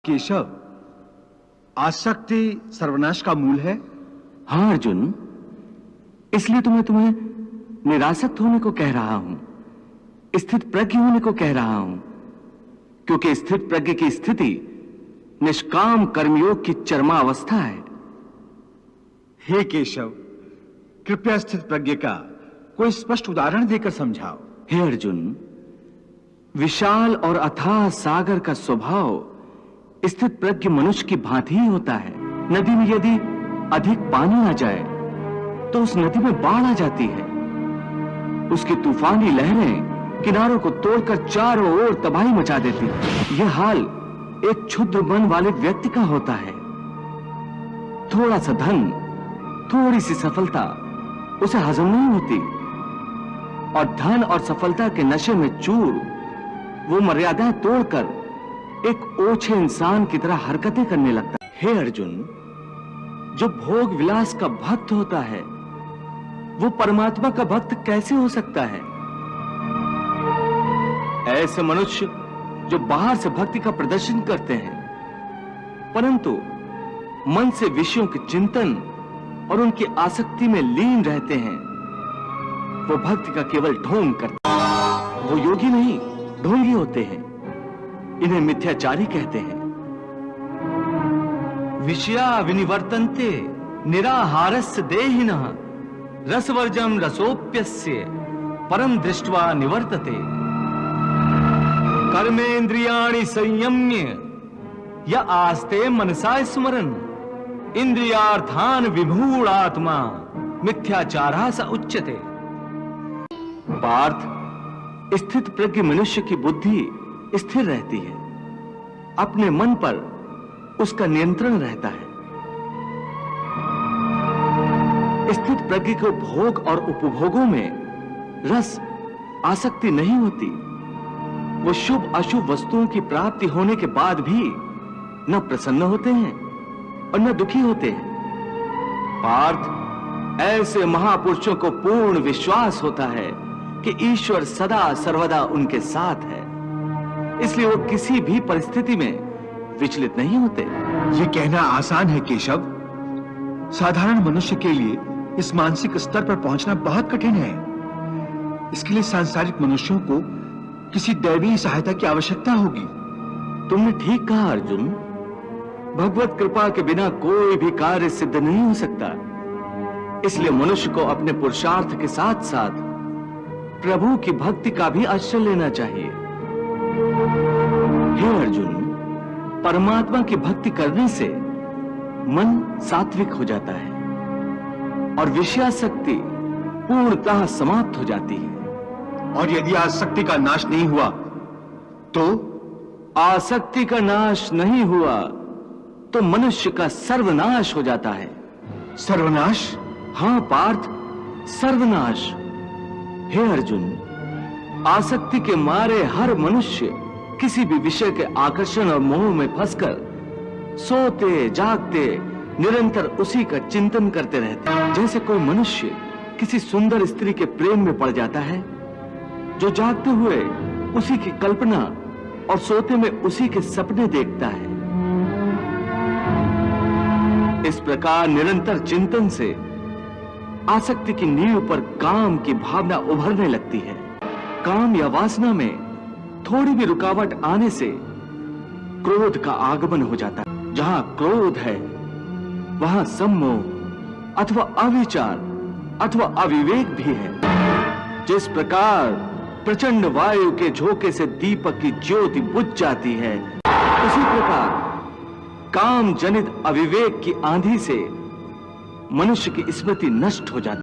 केशव, आसक्ति सर्वनाश का मूल है। हाँ अर्जुन, इसलिए तो मैं तुम्हें निरासक्त होने को कह रहा हूं, स्थित प्रज्ञ होने को कह रहा हूं, क्योंकि स्थित प्रज्ञ की स्थिति निष्काम कर्मयोग की चरमावस्था है। हे केशव, कृपया स्थित प्रज्ञ का कोई स्पष्ट उदाहरण देकर समझाओ। हे अर्जुन, विशाल और अथाह सागर का स्वभाव स्थित प्रज्ञ मनुष्य की भांति ही होता है। नदी में यदि अधिक पानी आ जाए तो उस नदी में बाढ़ आ जाती है। उसकी तूफानी लहरें किनारों को तोड़कर चारों ओर तबाही मचा देती है। यह हाल एक क्षुद्र मन वाले व्यक्ति का होता है। थोड़ा सा धन, थोड़ी सी सफलता उसे हजम नहीं होती, और धन और सफलता के नशे में चूर वो मर्यादाएं तोड़कर एक ओछे इंसान की तरह हरकतें करने लगता है। हे अर्जुन, जो भोग विलास का भक्त होता है वो परमात्मा का भक्त कैसे हो सकता है? ऐसे मनुष्य जो बाहर से भक्ति का प्रदर्शन करते हैं परंतु मन से विषयों के चिंतन और उनकी आसक्ति में लीन रहते हैं, वो भक्ति का केवल ढोंग करते हैं। वो योगी नहीं, ढोंगी होते हैं। इन्हें मिथ्याचारी कहते हैं। विषया विनिवर्तन्ते निराहारस्य देहिनः रसवर्जम रसोप्यस्य परम दृष्ट्वा निवर्तते। कर्मेन्द्रियाणि संयम्य य आस्ते मनसा स्मरन् इंद्रियार्थान विमूढ़ात्मा मिथ्याचारः स उच्यते। पार्थ, स्थित प्रज्ञ मनुष्य की बुद्धि स्थिर रहती है, अपने मन पर उसका नियंत्रण रहता है। स्थित प्रज्ञ को भोग और उपभोगों में रस आसक्ति नहीं होती। वो शुभ अशुभ वस्तुओं की प्राप्ति होने के बाद भी न प्रसन्न होते हैं और न दुखी होते हैं। पार्थ, ऐसे महापुरुषों को पूर्ण विश्वास होता है कि ईश्वर सदा सर्वदा उनके साथ है, इसलिए वो किसी भी परिस्थिति में विचलित नहीं होते। ये कहना आसान है केशव, साधारण मनुष्य के लिए इस मानसिक स्तर पर पहुंचना बहुत कठिन है। इसके लिए सांसारिक मनुष्यों को किसी दैवीय सहायता की आवश्यकता होगी। तुमने ठीक कहा अर्जुन, भगवत कृपा के बिना कोई भी कार्य सिद्ध नहीं हो सकता। इसलिए मनुष्य को अपने पुरुषार्थ के साथ साथ प्रभु की भक्ति का भी आश्रय लेना चाहिए। हे अर्जुन, परमात्मा की भक्ति करने से मन सात्विक हो जाता है और विषयासक्ति पूर्णतः समाप्त हो जाती है। और यदि आसक्ति का नाश नहीं हुआ तो? आसक्ति का नाश नहीं हुआ तो मनुष्य का सर्वनाश हो जाता है। सर्वनाश? हाँ पार्थ, सर्वनाश। हे अर्जुन, आसक्ति के मारे हर मनुष्य किसी भी विषय के आकर्षण और मोह में फंसकर सोते जागते निरंतर उसी का चिंतन करते रहते हैं। जैसे कोई मनुष्य किसी सुंदर स्त्री के प्रेम में पड़ जाता है, जो जागते हुए उसी की कल्पना और सोते में उसी के सपने देखता है। इस प्रकार निरंतर चिंतन से आसक्ति की नींव पर काम की भावना उभरने लगती है। काम या वासना में थोड़ी भी रुकावट आने से क्रोध का आगमन हो जाता है। जहां क्रोध है वहां सम्मोह अथवा अविचार अथवा अविवेक भी है। जिस प्रकार प्रचंड वायु के झोंके से दीपक की ज्योति बुझ जाती है, उसी प्रकार काम जनित अविवेक की आंधी से मनुष्य की स्मृति नष्ट हो जाती है।